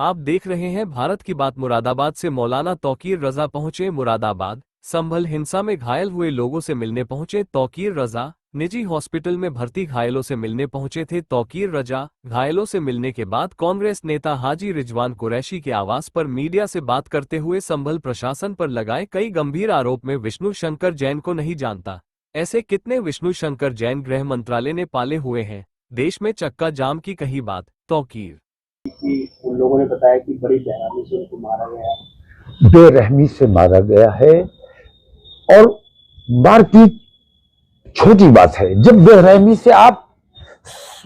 आप देख रहे हैं भारत की बात। मुरादाबाद से मौलाना तौकीर रजा पहुंचे मुरादाबाद। संभल हिंसा में घायल हुए लोगों से मिलने पहुंचे तौकीर रजा। निजी हॉस्पिटल में भर्ती घायलों से मिलने पहुंचे थे तौकीर रजा। घायलों से मिलने के बाद कांग्रेस नेता हाजी रिजवान कुरैशी के आवास पर मीडिया से बात करते हुए संभल प्रशासन पर लगाए कई गंभीर आरोप में विष्णु शंकर जैन को नहीं जानता। ऐसे कितने विष्णु शंकर जैन गृह मंत्रालय ने पाले हुए हैं। देश में चक्का जाम की कही बात। तौकीर उन लोगों ने बताया कि बड़ी बेरहमी से उनको मारा गया है। बेरहमी से मारा गया है और मारपीट छोटी बात है। जब बेरहमी से आप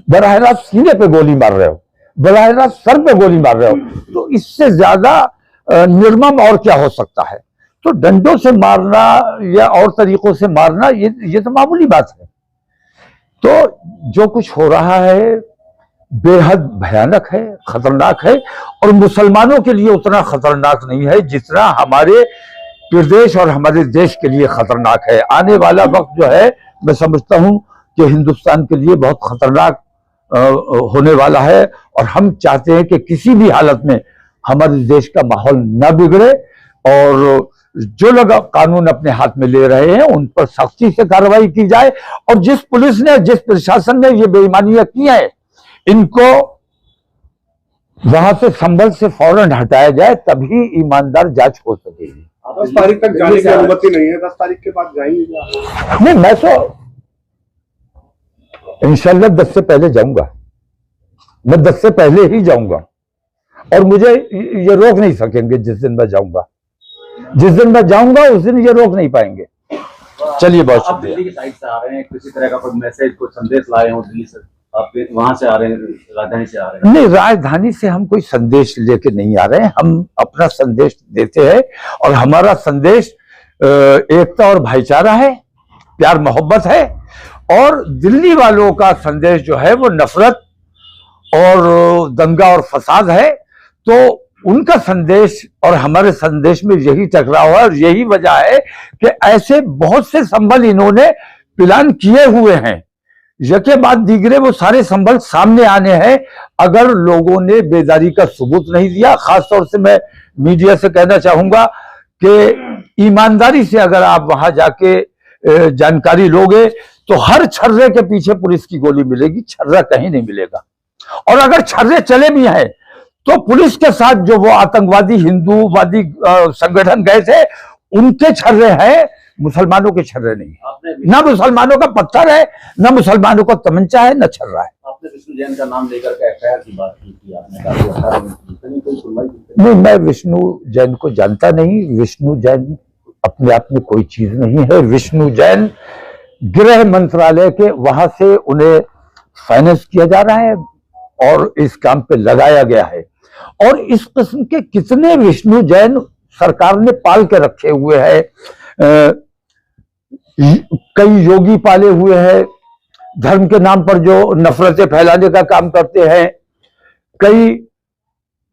बराह रास्त सीने पे गोली मार रहे हो, बराह रास्त सर पे गोली मार रहे हो, तो इससे ज्यादा निर्मम और क्या हो सकता है। तो डंडों से मारना या और तरीकों से मारना ये तो मामूली बात है। तो जो कुछ हो रहा है बेहद भयानक है, खतरनाक है और मुसलमानों के लिए उतना खतरनाक नहीं है जितना हमारे प्रदेश और हमारे देश के लिए खतरनाक है। आने वाला वक्त जो है मैं समझता हूं कि हिंदुस्तान के लिए बहुत खतरनाक होने वाला है और हम चाहते हैं कि किसी भी हालत में हमारे देश का माहौल न बिगड़े और जो लोग कानून अपने हाथ में ले रहे हैं उन पर सख्ती से कार्रवाई की जाए और जिस पुलिस ने, जिस प्रशासन ने ये बेईमानियां की हैं, इनको वहां से संभल से फौरन हटाया जाए, तभी ईमानदार जांच हो सकेगी। 10 तारीख तक जाने की अनुमति नहीं है। 10 तारीख के बाद जाएंगे? नहीं, मैं तो इंशाल्लाह 10 से पहले जाऊंगा। मैं 10 से पहले ही जाऊंगा और मुझे ये रोक नहीं सकेंगे। जिस दिन मैं जाऊंगा, जिस दिन मैं जाऊंगा उस दिन ये रोक नहीं पाएंगे। चलिए, बहुत शुक्रिया। दिल्ली की साइड से आ रहे हैं, किसी तरह का कोई मैसेज, कोई संदेश लाए हो दिल्ली से? आप वहां से आ रहे हैं, राजधानी से आ रहे हैं? नहीं, राजधानी से हम कोई संदेश लेके नहीं आ रहे हैं। हम अपना संदेश देते हैं और हमारा संदेश एकता और भाईचारा है, प्यार मोहब्बत है। और दिल्ली वालों का संदेश जो है वो नफरत और दंगा और फसाद है। तो उनका संदेश और हमारे संदेश में यही टकराव है और यही वजह है कि ऐसे बहुत से संबल इन्होंने प्लान किए हुए हैं। यके बाद दीगरे वो सारे संबल सामने आने हैं अगर लोगों ने बेदारी का सबूत नहीं दिया। खासतौर से मैं मीडिया से कहना चाहूंगा कि ईमानदारी से अगर आप वहां जाके जानकारी लोगे तो हर छर्रे के पीछे पुलिस की गोली मिलेगी, छर्रा कहीं नहीं मिलेगा। और अगर छर्रे चले भी हैं तो पुलिस के साथ जो वो आतंकवादी हिंदूवादी संगठन गए थे उनके छर्रे हैं, मुसलमानों के छर्रे नहीं। ना मुसलमानों का पत्थर है, ना मुसलमानों का तमंचा है, न छर्रा है। आपने विष्णु जैन का नाम लेकर के एफआईआर की बात की आपने? नहीं, मैं विष्णु जैन को जानता नहीं। विष्णु जैन अपने आप में कोई चीज नहीं है। विष्णु जैन गृह मंत्रालय के वहां से उन्हें फाइनेंस किया जा रहा है और इस काम पे लगाया गया है। और इस किस्म के कितने विष्णु जैन सरकार ने पाल के रखे हुए हैं। कई योगी पाले हुए हैं धर्म के नाम पर जो नफरतें फैलाने का काम करते हैं। कई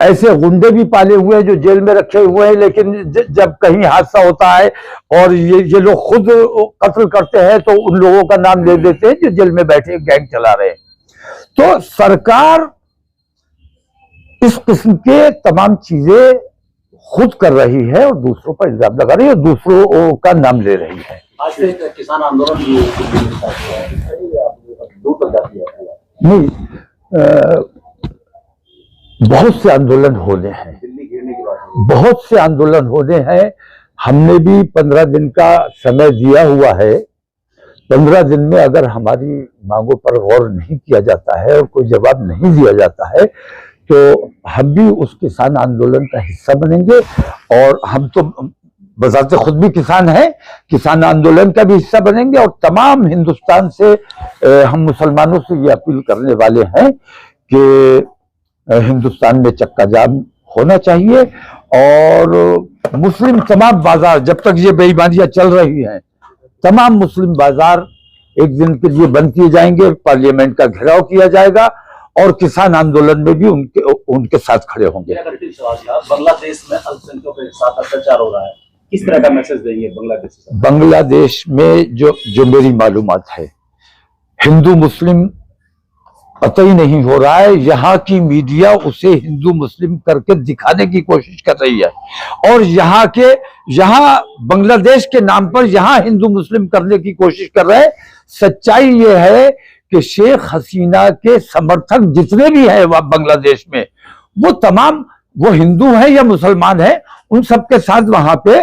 ऐसे गुंडे भी पाले हुए हैं जो जेल में रखे हुए हैं, लेकिन जब कहीं हादसा होता है और ये लोग खुद कत्ल करते हैं तो उन लोगों का नाम ले देते हैं जो जेल में बैठे गैंग चला रहे हैं। तो सरकार इस किस्म के तमाम चीजें खुद कर रही है और दूसरों पर इल्जाम लगा रही है और दूसरों का नाम ले रही है। आज से किसान आंदोलन नहीं, बहुत से आंदोलन होने हैं, दिल्ली घेरने की बात, बहुत से आंदोलन होने हैं। हमने भी 15 दिन का समय दिया हुआ है। 15 दिन में अगर हमारी मांगों पर गौर नहीं किया जाता है और कोई जवाब नहीं दिया जाता है तो हम भी उस किसान आंदोलन का हिस्सा बनेंगे। और हम तो बजाते खुद भी किसान हैं, किसान आंदोलन का भी हिस्सा बनेंगे। और तमाम हिंदुस्तान से हम मुसलमानों से ये अपील करने वाले हैं कि हिंदुस्तान में चक्का जाम होना चाहिए और मुस्लिम तमाम बाजार, जब तक ये बेईमानियां चल रही हैं, तमाम मुस्लिम बाजार एक दिन के लिए बंद किए जाएंगे, पार्लियामेंट का घेराव किया जाएगा और किसान आंदोलन में भी उनके साथ खड़े होंगे। बांग्लादेश में अल्पसंख्यकों के साथ अत्याचार हो रहा है, किस तरह का मैसेज देंगे बांग्लादेश? बांग्लादेश में जो मेरी मालूमात है, हिंदू मुस्लिम कतई नहीं हो रहा है। यहाँ की मीडिया उसे हिंदू मुस्लिम करके दिखाने की कोशिश कर रही है, और यहाँ बांग्लादेश के नाम पर यहाँ हिंदू मुस्लिम करने की कोशिश कर रहे हैं। सच्चाई ये है कि शेख हसीना के समर्थक जितने भी हैं वह बांग्लादेश में, वो तमाम वो हिंदू हैं या मुसलमान हैं, उन सबके साथ वहां पे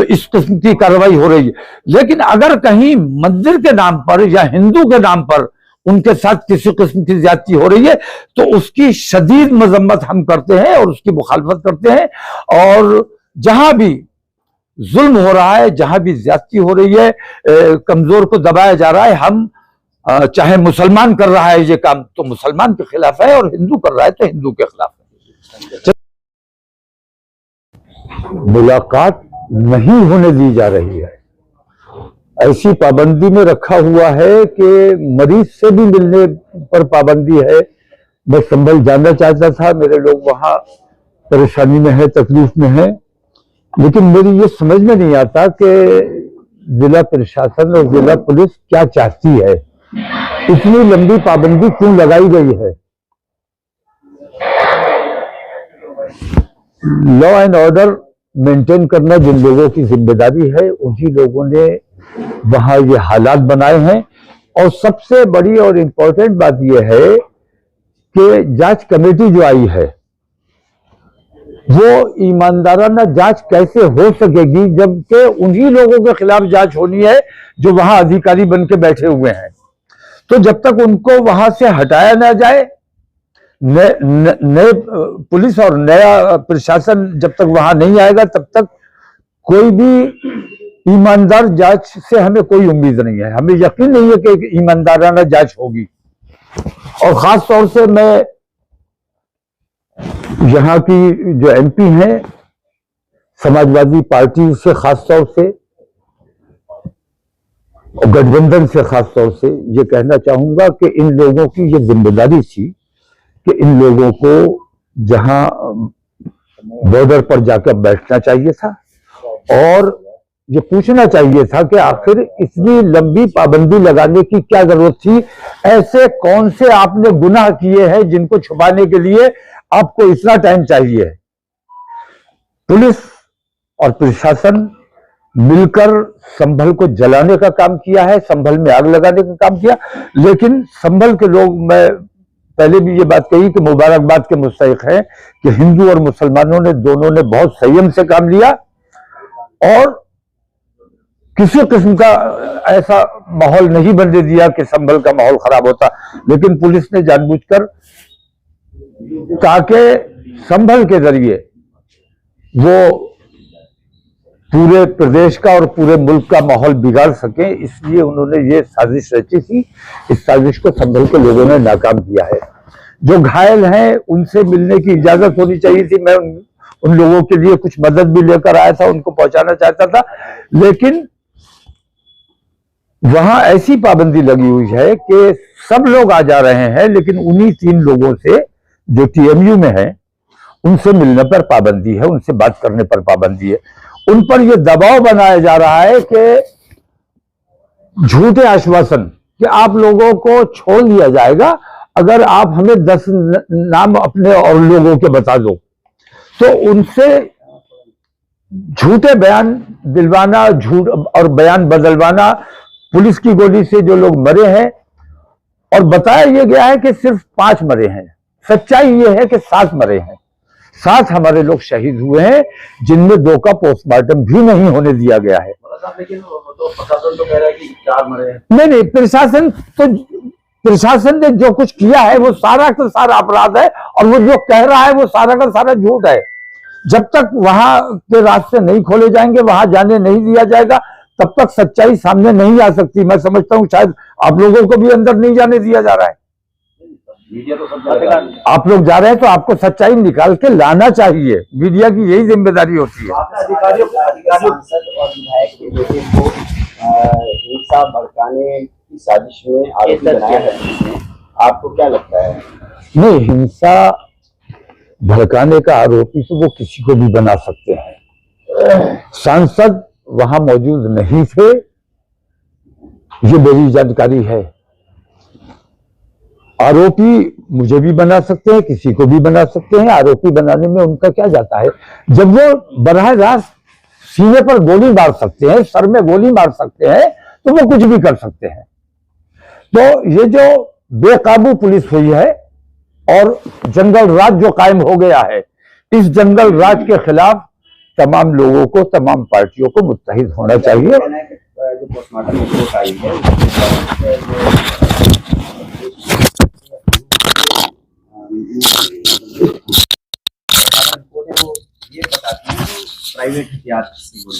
इस किस्म की कार्रवाई हो रही है। लेकिन अगर कहीं मंदिर के नाम पर या हिंदू के नाम पर उनके साथ किसी किस्म की ज्यादती हो रही है तो उसकी शदीद मजम्मत हम करते हैं और उसकी मुखालफत करते हैं। और जहां भी जुल्म हो रहा है, जहां भी ज्यादती हो रही है, कमजोर को दबाया जा रहा है, हम चाहे मुसलमान कर रहा है ये काम तो मुसलमान के खिलाफ है, और हिंदू कर रहा है तो हिंदू के खिलाफ है। मुलाकात नहीं होने दी जा रही है, ऐसी पाबंदी में रखा हुआ है कि मरीज से भी मिलने पर पाबंदी है। मैं संभल जानना चाहता था, मेरे लोग वहां परेशानी में है, तकलीफ में है, लेकिन मेरी ये समझ में नहीं आता कि जिला प्रशासन और जिला पुलिस क्या चाहती है, इतनी लंबी पाबंदी क्यों लगाई गई है। लॉ एंड ऑर्डर मेंटेन करना जिन लोगों की जिम्मेदारी है, उन्हीं लोगों ने वहां ये हालात बनाए हैं। और सबसे बड़ी और इंपॉर्टेंट बात यह है कि जांच कमेटी जो आई है वो ईमानदाराना जांच कैसे हो सकेगी जबकि उन्हीं लोगों के खिलाफ जांच होनी है जो वहां अधिकारी बन के बैठे हुए हैं। तो जब तक उनको वहां से हटाया ना जाए, नए पुलिस और नया प्रशासन जब तक वहां नहीं आएगा, तब तक कोई भी ईमानदार जांच से हमें कोई उम्मीद नहीं है। हमें यकीन नहीं है कि ईमानदाराना जांच होगी। और खास तौर से मैं यहाँ की जो एमपी हैं समाजवादी पार्टी से, खास तौर से गठबंधन से खास तौर से ये कहना चाहूंगा कि इन लोगों की ये जिम्मेदारी थी कि इन लोगों को जहां बॉर्डर पर जाकर बैठना चाहिए था और ये पूछना चाहिए था कि आखिर इतनी लंबी पाबंदी लगाने की क्या जरूरत थी। ऐसे कौन से आपने गुनाह किए हैं जिनको छुपाने के लिए आपको इतना टाइम चाहिए। पुलिस और प्रशासन मिलकर संभल को जलाने का काम किया है, संभल में आग लगाने का काम किया, लेकिन संभल के लोग, मैं पहले भी ये बात कही कि मुबारकबाद के मुस्तहिक हैं कि हिंदू और मुसलमानों ने दोनों ने बहुत संयम से काम लिया और किसी किस्म का ऐसा माहौल नहीं बनने दिया कि संभल का माहौल खराब होता। लेकिन पुलिस ने जानबूझकर ताकि संभल के जरिए वो पूरे प्रदेश का और पूरे मुल्क का माहौल बिगाड़ सके, इसलिए उन्होंने ये साजिश रची थी। इस साजिश को संभल के लोगों ने नाकाम किया है। जो घायल हैं उनसे मिलने की इजाजत होनी चाहिए थी। मैं उन लोगों के लिए कुछ मदद भी लेकर आया था, उनको पहुंचाना चाहता था, लेकिन वहां ऐसी पाबंदी लगी हुई है कि सब लोग आ जा रहे हैं, लेकिन उन्हीं 3 लोगों से जो टीएमयू में है उनसे मिलने पर पाबंदी है, उनसे बात करने पर पाबंदी है। उन पर यह दबाव बनाया जा रहा है कि झूठे आश्वासन कि आप लोगों को छोड़ दिया जाएगा अगर आप हमें 10 नाम अपने और लोगों के बता दो। तो उनसे झूठे बयान दिलवाना, झूठ और बयान बदलवाना। पुलिस की गोली से जो लोग मरे हैं, और बताया यह गया है कि सिर्फ 5 मरे हैं, सच्चाई यह है कि 7 मरे हैं। 7 हमारे लोग शहीद हुए हैं, जिनमें 2 का पोस्टमार्टम भी नहीं होने दिया गया है। लेकिन तो प्रशासन तो कह रहा है कि 4 मरे हैं। नहीं, प्रशासन ने जो कुछ किया है वो सारा का सारा अपराध है, और वो जो कह रहा है वो सारा का सारा झूठ है। जब तक वहां के रास्ते नहीं खोले जाएंगे, वहां जाने नहीं दिया जाएगा, तब तक सच्चाई सामने नहीं आ सकती। मैं समझता हूं शायद आप लोगों को भी अंदर नहीं जाने दिया जा रहा है। मीडिया तो सब आप लोग जा रहे हैं तो आपको सच्चाई निकाल के लाना चाहिए। मीडिया की यही जिम्मेदारी होती है। अधिकारियों सांसद और विधायक के बेटे को हिंसा भड़काने की साजिश में आरोपी बनाया है, आपको क्या लगता है? नहीं, हिंसा भड़काने का आरोपी तो वो किसी को भी बना सकते हैं। सांसद वहां मौजूद नहीं थे, ये मेरी जानकारी है। आरोपी मुझे भी बना सकते हैं, किसी को भी बना सकते हैं। आरोपी बनाने में उनका क्या जाता है? जब वो बराह रास्त सीने पर गोली मार सकते हैं, सर में गोली मार सकते हैं, तो वो कुछ भी कर सकते हैं। तो ये जो बेकाबू पुलिस हुई है और जंगल राज जो कायम हो गया है, इस जंगल राज के खिलाफ तमाम लोगों को, तमाम पार्टियों को मुत्तहिद होना चाहिए। जो पोस्टमार्टम रिपोर्ट आई है उसके ये बताती है प्राइवेट हथियार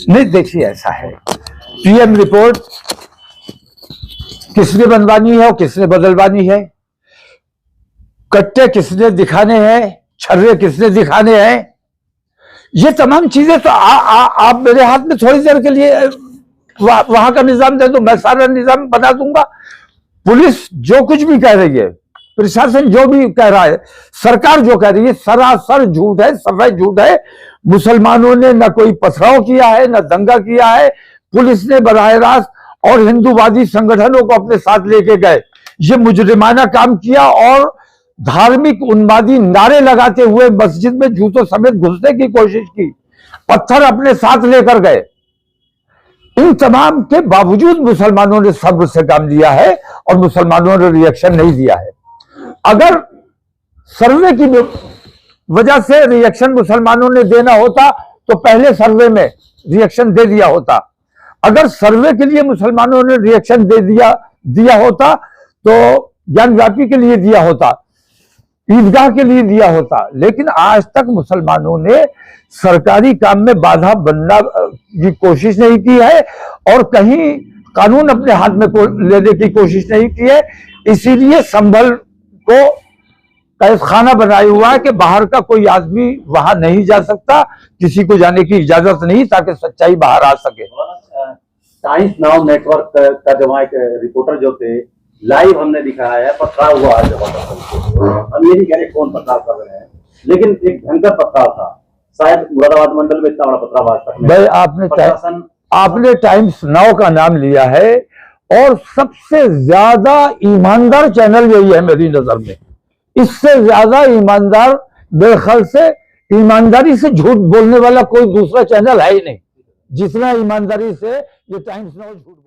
नहीं, देखिए ऐसा है, पीएम रिपोर्ट किसने बनवानी है और किसने बदलवानी है, कट्टे किसने दिखाने हैं, छर्रे किसने दिखाने हैं, ये तमाम चीजें तो आप मेरे हाथ में थोड़ी देर के लिए वहां का निजाम दे दो, मैं सारा निजाम बता दूंगा। पुलिस जो कुछ भी कह रही है, प्रशासन जो भी कह रहा है, सरकार जो कह रही है, सरासर झूठ है, सफेद झूठ है। मुसलमानों ने न कोई पथराव किया है, न दंगा किया है। पुलिस ने बराह रास्त और हिंदूवादी संगठनों को अपने साथ लेके गए, ये मुजरिमाना काम किया और धार्मिक उन्मादी नारे लगाते हुए मस्जिद में जूतों समेत घुसने की कोशिश की, पत्थर अपने साथ लेकर गए। इन तमाम के बावजूद मुसलमानों ने सब्र से काम लिया है और मुसलमानों ने रिएक्शन नहीं दिया है। अगर सर्वे की वजह से रिएक्शन मुसलमानों ने देना होता तो पहले सर्वे में रिएक्शन दे दिया होता। अगर सर्वे के लिए मुसलमानों ने रिएक्शन दे दिया होता तो ज्ञानव्यापी के लिए दिया होता, ईदगाह के लिए दिया होता। लेकिन आज तक मुसलमानों ने सरकारी काम में बाधा बनना की कोशिश नहीं की है और कहीं कानून अपने हाथ में लेने की कोशिश नहीं की है। इसीलिए संभल को कैदखाना बनाया हुआ है कि बाहर का कोई आदमी वहां नहीं जा सकता, किसी को जाने की इजाजत नहीं, ताकि सच्चाई बाहर आ सके। टाइम्स नाउ नेटवर्क का जो वहाँ एक रिपोर्टर जो थे, लाइव हमने दिखाया है, पथराव हुआ है हम ये नहीं कह रहे कौन पथराव कर रहे हैं, लेकिन एक भयंकर पथराव था। शायद मुरादाबाद मंडल में इतना बड़ा पथराव आज तक भाई आपने टाइम्स नाउ का नाम लिया है और सबसे ज्यादा ईमानदार चैनल यही है मेरी नजर में। इससे ज्यादा ईमानदार मेरे ख्याल से ईमानदारी से झूठ बोलने वाला कोई दूसरा चैनल है ही नहीं, जितना ईमानदारी से ये टाइम्स नाउ झूठ